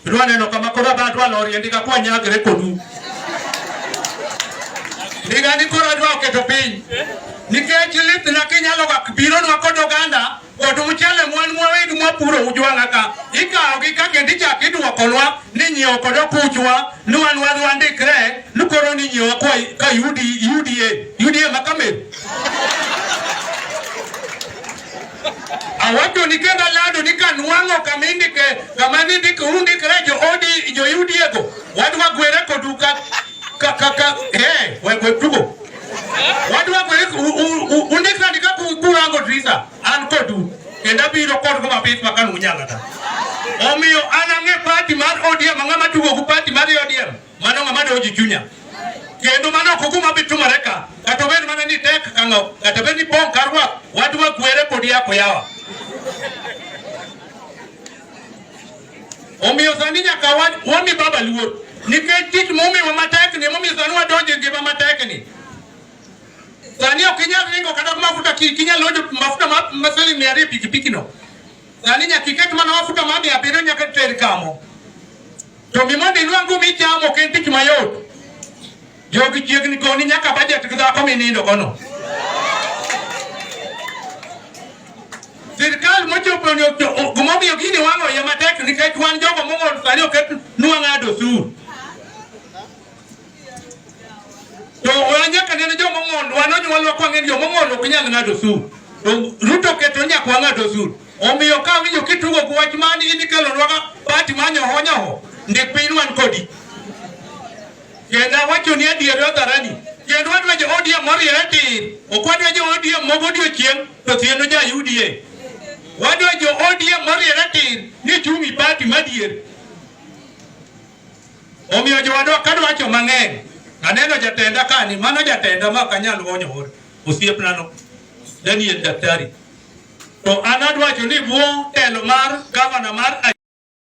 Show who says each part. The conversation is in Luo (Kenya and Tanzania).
Speaker 1: Rwane no kama kora ba dwa lori ndika kwa nyagre kodu. Diga ni kora dwa keto piny. Nikech lit na kinyalo ka biro no kodo ganda kodu mchele mwan mwedu mwapuro ujwanga ka. Ika ogika kendi cha kidu wakolwa ni nyo kodo kuchwa nuan wadwa ndikre nukoro ni nyo kwa ka UDA makame. Awatu nikenga lado nika nuango kamindi ke kamani nika undi krejo odi jo UDA go wadu wa gwere koduka we tugo wadu wa gwere undi krejo kurango drisa an kodu kenda biro kodu kuma pith makanu unyanga ta omiyo anange party mar ODM mangama tugo ku party mar ODM mano ngama doji junya kendo mano kukuma bitu mareka katobeni mana ni tek kango katobeni pong karwa wadu wa gwere kodi yako yawa Omiyo sani nyaka wami baba luor nikech tich momi wa matekni momi sani wadonje ngima matekni sani okinyal ringo kata mafuta kinyal lojo mafuta masali 200 pikipiki no sani nyaka iket mana mafuta ma 700 nyaka ter kamo to mimondi nwangu michamo ken tich mayot jogi chiegni koni nyaka budget kidhako minindo kono Sirkal mochopo gumobi yogini wango ya matek nikech wan jogo mongol sani oket nuangado sur. To wanyaka nene jo mongol wanonyo walwa kwa ngeni jo mongol okinyal ngado sur. To Ruto keto nya kwa ngado sur. Omiyo ka winjo kitugo ku wach mani ini kelo nwaka party manyo honyo ndik piny wan kodi. Kenda wacho ni adier odharani. Kendo wadwa jo ODM moriere tir. Okwadwa jo ODM mogodio chieng to thieno ja UDA. Wadwa jo ODM moriere tir ni chumi party madier. Omiyo jo wadwa kadwa wacho mang'eny. Aneno jatenda kani mano jatenda ma kanyal wonyo hor. Osiepna no. Daniel Daktari. To anadwa wacho ni buo telo mar governor mar